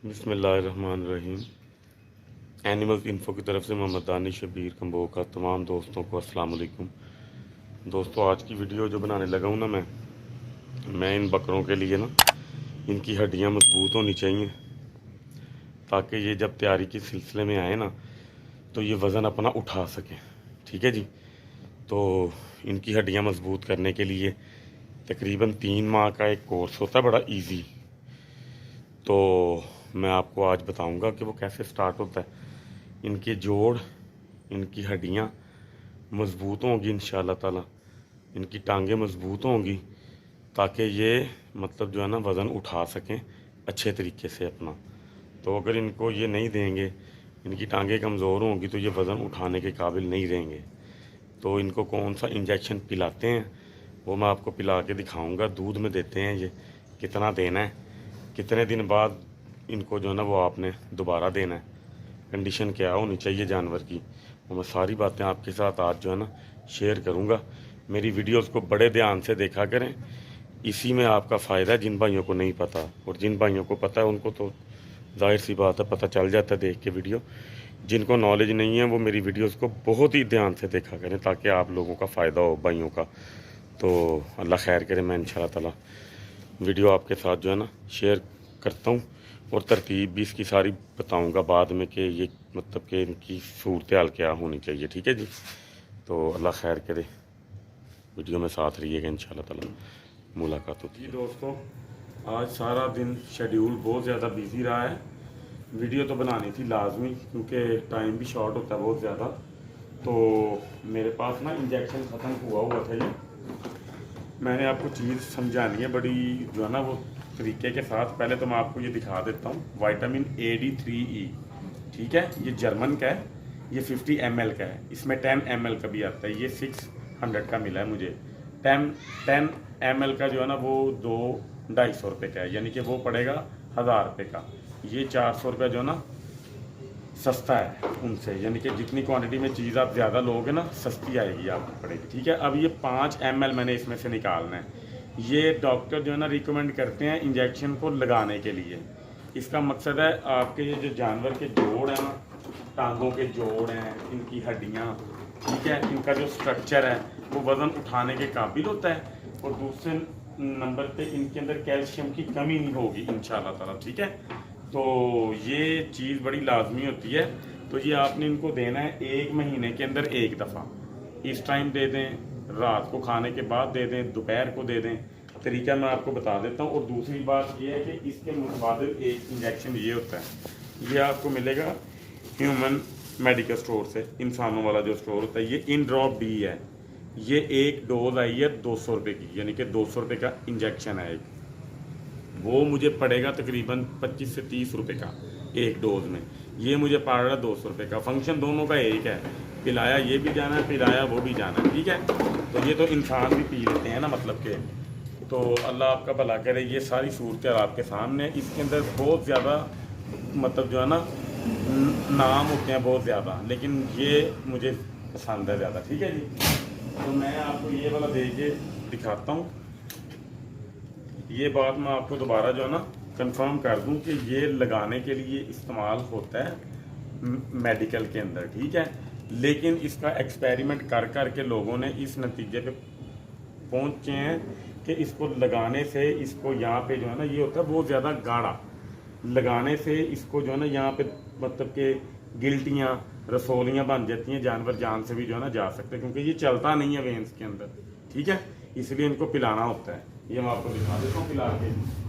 बिस्मिल्लाहिर्रहमानिर्रहीम। Animals info की तरफ से मोहम्मद दानिश शबीर कंबो का तमाम दोस्तों को अस्सलाम वालेकुम। दोस्तों, आज की वीडियो जो बनाने लगा हूँ ना मैं इन बकरों के लिए ना इनकी हड्डियाँ मजबूत होनी चाहिए, ताकि ये जब तैयारी के सिलसिले में आए ना तो ये वज़न अपना उठा सकें। ठीक है जी। तो इनकी हड्डियाँ मजबूत करने के लिए तकरीबन 3 माह का एक कोर्स होता है, बड़ा इजी। तो मैं आपको आज बताऊंगा कि वो कैसे स्टार्ट होता है। इनके जोड़, इनकी हड्डियाँ मजबूत होंगी इंशाल्लाह ताला, इनकी टांगें मजबूत होंगी, ताकि ये मतलब जो है ना वज़न उठा सकें अच्छे तरीके से अपना। तो अगर इनको ये नहीं देंगे, इनकी टांगें कमज़ोर होंगी, तो ये वज़न उठाने के काबिल नहीं रहेंगे। तो इनको कौन सा इंजेक्शन पिलाते हैं वो मैं आपको पिला के दिखाऊंगा। दूध में देते हैं ये, कितना देना है, कितने दिन बाद इनको जो है ना वो आपने दोबारा देना है, कंडीशन क्या होनी चाहिए जानवर की, वो मैं सारी बातें आपके साथ आज जो है ना शेयर करूंगा। मेरी वीडियोस को बड़े ध्यान से देखा करें, इसी में आपका फ़ायदा है। जिन भाइयों को नहीं पता और जिन भाइयों को पता है उनको तो जाहिर सी बात है पता चल जाता है देख के वीडियो। जिनको नॉलेज नहीं है वो मेरी वीडियोस को बहुत ही ध्यान से देखा करें, ताकि आप लोगों का फ़ायदा हो, भाइयों का। तो अल्लाह खैर करे, मैं इंशाल्लाह ताला वीडियो आपके साथ जो है ना शेयर करता हूँ, और तरतीब भी इसकी सारी बताऊँगा बाद में कि ये मतलब कि इनकी सूरत हाल क्या होनी चाहिए। ठीक है जी। तो अल्लाह खैर करे, वीडियो में साथ रहिएगा, इंशाल्लाह ताला मुलाकात होती है। जी दोस्तों, आज सारा दिन शेड्यूल बहुत ज़्यादा बिजी रहा है। वीडियो तो बनानी थी लाजमी, क्योंकि टाइम भी शॉर्ट होता है बहुत ज़्यादा। तो मेरे पास ना इंजेक्शन ख़त्म हुआ था। ये मैंने आपको चीज़ समझानी है बड़ी जो है ना वो तरीके के साथ। पहले तो मैं आपको ये दिखा देता हूँ, विटामिन AD3E। ठीक है, ये जर्मन का है, ये 50 ml का है, इसमें 10 ml का भी आता है। ये 600 का मिला है मुझे। 10 ml का जो है ना वो 200-250 रुपये का है, यानी कि वो पड़ेगा 1000 रुपये का। ये 400 रुपये जो है ना सस्ता है उनसे, यानी कि जितनी क्वांटिटी में चीज़ आप ज़्यादा लोगे ना सस्ती आएगी आपको पड़ेगी। ठीक है, अब ये 5 ml मैंने इसमें से निकालना है। ये डॉक्टर जो है ना रिकमेंड करते हैं इंजेक्शन को लगाने के लिए। इसका मकसद है आपके ये जो जानवर के जोड़ हैं ना, टांगों के जोड़ हैं, इनकी हड्डियाँ, ठीक है, इनका जो स्ट्रक्चर है वो वज़न उठाने के काबिल होता है। और दूसरे नंबर पे इनके अंदर कैल्शियम की कमी नहीं होगी इंशाल्लाह ताला। ठीक है, तो ये चीज़ बड़ी लाजमी होती है। तो ये आपने इनको देना है 1 महीने के अंदर 1 दफ़ा। इस टाइम दे दें, रात को खाने के बाद दे दें, दोपहर को दे दें। तरीका मैं आपको बता देता हूँ। और दूसरी बात ये है कि इसके मुताबिक एक इंजेक्शन ये होता है, ये आपको मिलेगा ह्यूमन मेडिकल स्टोर से, इंसानों वाला जो स्टोर होता है। ये इन ड्रॉप डी है, ये एक डोज आई है 200 रुपये की, यानी कि 200 रुपये का इंजेक्शन है एक। वो मुझे पड़ेगा तकरीबन 25 से 30 रुपये का एक डोज में। ये मुझे पड़ रहा है 200 रुपये का। फंक्शन दोनों का एक है, पिलाया ये भी जाना है, पिलाया वो भी जाना है। ठीक है, तो ये तो इंसान भी पी लेते हैं ना, मतलब के। तो अल्लाह आपका भला करे। ये सारी सूरत आपके सामने। इसके अंदर बहुत ज़्यादा मतलब जो है ना नाम होते हैं बहुत ज़्यादा, लेकिन ये मुझे पसंद है ज़्यादा। ठीक है जी, तो मैं आपको ये वाला दे के दिखाता हूँ। ये बात मैं आपको दोबारा जो है ना कंफर्म कर दूं कि ये लगाने के लिए इस्तेमाल होता है मेडिकल के अंदर। ठीक है, लेकिन इसका एक्सपेरिमेंट कर कर के लोगों ने इस नतीजे पे पहुंचे हैं कि इसको लगाने से, इसको यहाँ पे जो है ना ये होता है बहुत ज़्यादा गाढ़ा, लगाने से इसको जो है ना यहाँ पे मतलब कि गिल्टियाँ, रसोलियाँ बन जाती हैं, जानवर जान से भी जो है ना जा सकते हैं, क्योंकि ये चलता नहीं है वेंस के अंदर। ठीक है, इसलिए इनको पिलाना होता है। ये मैं आपको दिखा देता हूँ पिला के।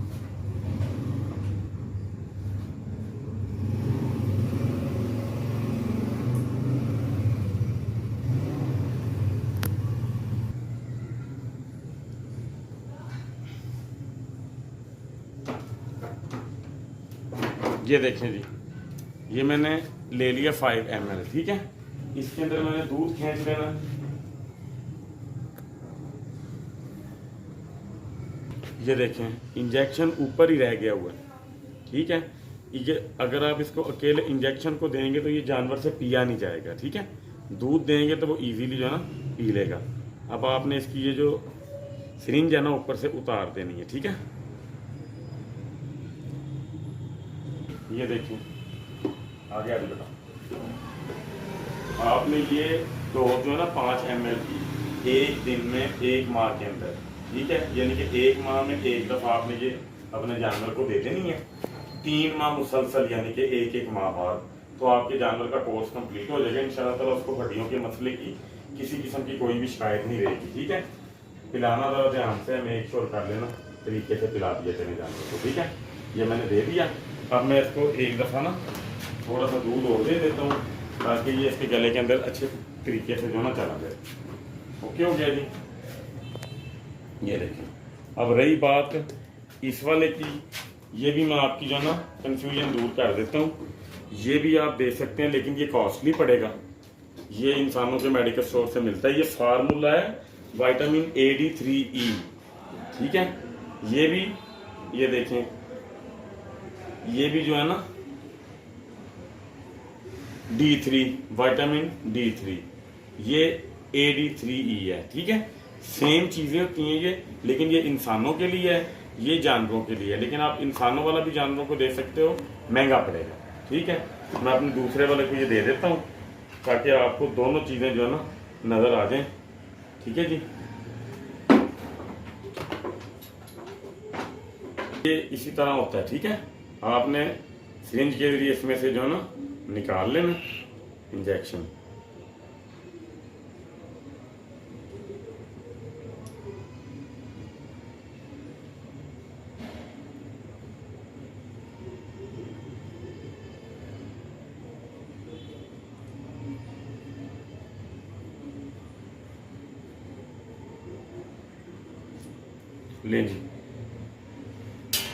ये देखें जी, ये मैंने ले लिया 5 ml। ठीक है, इसके अंदर मैंने दूध खींच लेना। ये देखें इंजेक्शन ऊपर ही रह गया हुआ है। ठीक है, ये अगर आप इसको अकेले इंजेक्शन को देंगे तो ये जानवर से पिया नहीं जाएगा। ठीक है, दूध देंगे तो वो इजीली जो है ना पी लेगा। अब आपने इसकी ये जो सिरिंज है ना ऊपर से उतार देनी है। ठीक है, ये देखिए आगे आगे बेटा, आपने ये डोज जो है ना 5 ml की एक दिन में 1 माह के अंदर, ठीक है, यानी कि 1 माह में एक दफ़ा आपने ये अपने जानवर को दे देनी है। 3 माह मुसलसल यानी कि एक माह बाद तो आपके जानवर का कोर्स कंप्लीट हो जाएगा इंशाल्लाह ताला। उसको हड्डियों के मसले की किसी किस्म की कोई भी शिकायत नहीं रहेगी, ठीक है। पिलाना ज़रा ध्यान से मेक श्योर कर लेना, तरीके से पिला दिया चले जानवर को, ठीक है। ये मैंने दे दिया। अब मैं इसको एक दफ़ा ना थोड़ा सा दूध और दे देता हूँ ताकि ये इसके गले के अंदर अच्छे तरीके से जो ना चला जाए। ओके हो गया जी। ये देखिए, अब रही बात इस वाले की, ये भी मैं आपकी जो ना कंफ्यूजन दूर कर देता हूँ। ये भी आप दे सकते हैं लेकिन ये कॉस्टली पड़ेगा। ये इंसानों के मेडिकल स्टोर से मिलता है। ये फार्मूला है विटामिन AD3E, ठीक है। ये भी, ये देखें, ये भी जो है ना D3, विटामिन D3, ये AD3E है, ठीक है। सेम चीज़ें होती हैं ये, लेकिन ये इंसानों के लिए है, ये जानवरों के लिए है। लेकिन आप इंसानों वाला भी जानवरों को दे सकते हो, महंगा पड़ेगा, ठीक है। मैं अपने दूसरे वाले को ये दे देता हूँ ताकि आपको दोनों चीज़ें जो है ना नज़र आ जाएं, ठीक है जी। ये इसी तरह होता है, ठीक है। आपने सिरिंज के जरिए इसमें से जो है ना निकाल लेना इंजेक्शन। लें जी,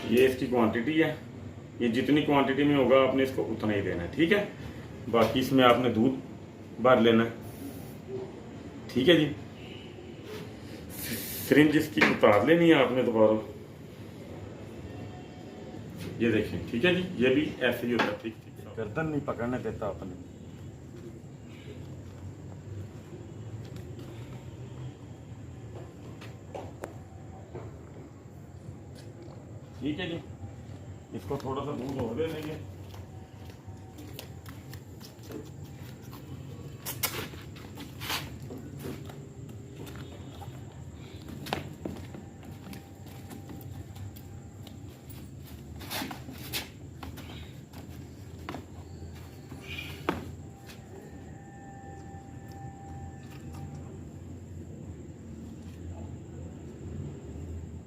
ये इसकी क्वांटिटी है। ये जितनी क्वांटिटी में होगा आपने इसको उतना ही देना है, ठीक है। बाकी इसमें आपने दूध भर लेना है, ठीक है जी। सिरिंज इसकी उतार लेनी है आपने दोबारा। ये देखें, ठीक है जी। ये भी ऐसे ही होता है, ठीक ठीक। गर्दन नहीं पकड़ने देता अपने। ठीक है जी, इसको थोड़ा सा दूध और दे देंगे।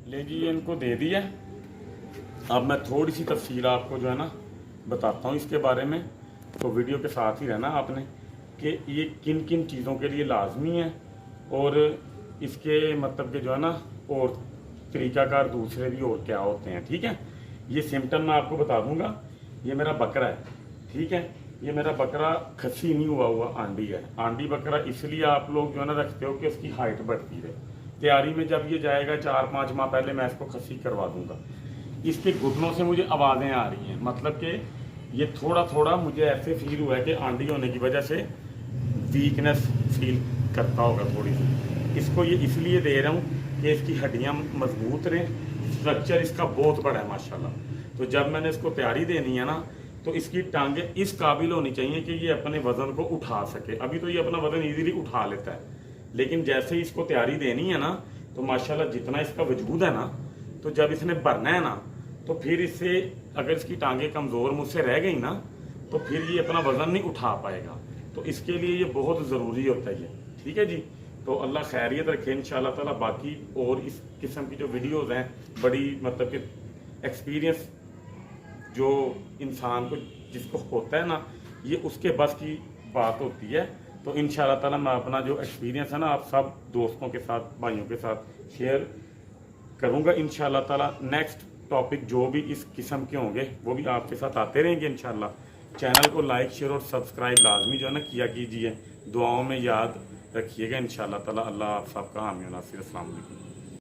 ले जी, इनको दे दिया। अब मैं थोड़ी सी तफसील आपको जो है ना बताता हूँ इसके बारे में, तो वीडियो के साथ ही रहना आपने कि ये किन किन चीज़ों के लिए लाजमी है और इसके मतलब कि जो है ना और तरीक़ाकार दूसरे भी और क्या होते हैं, ठीक है। ये सिम्टम मैं आपको बता दूंगा। ये मेरा बकरा है, ठीक है। ये मेरा बकरा खस्सी नहीं हुआ आंडी है। आंडी बकरा इसलिए आप लोग जो है ना रखते हो कि उसकी हाइट बढ़ती है। तैयारी में जब ये जाएगा 4-5 माह पहले मैं इसको खस्सी करवा दूंगा। इसके घुटनों से मुझे आवाज़ें आ रही हैं, मतलब कि ये थोड़ा थोड़ा मुझे ऐसे फील हुआ है कि आंडी होने की वजह से वीकनेस फील करता होगा थोड़ी सी। इसको ये इसलिए दे रहा हूँ कि इसकी हड्डियाँ मजबूत रहें। स्ट्रक्चर इसका बहुत बड़ा है माशाल्लाह। तो जब मैंने इसको तैयारी देनी है ना, तो इसकी टांगें इस काबिल होनी चाहिए कि ये अपने वज़न को उठा सके। अभी तो ये अपना वज़न ईजीली उठा लेता है, लेकिन जैसे ही इसको तैयारी देनी है ना, तो माशाल्लाह जितना इसका वजूद है ना, तो जब इसने भरना है ना, तो फिर इससे अगर इसकी टांगें कमज़ोर मुझसे रह गई ना, तो फिर ये अपना वज़न नहीं उठा पाएगा। तो इसके लिए ये बहुत ज़रूरी होता है ये, ठीक है जी। तो अल्लाह खैरियत रखे इंशाल्लाह ताला। बाकी और इस किस्म की जो वीडियोस हैं, बड़ी मतलब कि एक्सपीरियंस जो इंसान को जिसको होता है ना, ये उसके बस की बात होती है। तो इंशाल्लाह ताला मैं अपना जो एक्सपीरियंस है ना, आप सब दोस्तों के साथ, भाइयों के साथ शेयर करूँगा इंशाल्लाह ताला। नेक्स्ट टॉपिक जो भी इस किस्म के होंगे वो भी आपके साथ आते रहेंगे इंशाल्लाह। चैनल को लाइक, शेयर और सब्सक्राइब लाजमी जो है ना किया कीजिए। दुआओं में याद रखिएगा इंशाल्लाह ताला। अल्लाह आप सबका हामी नासिर। अस्सलाम वालेकुम।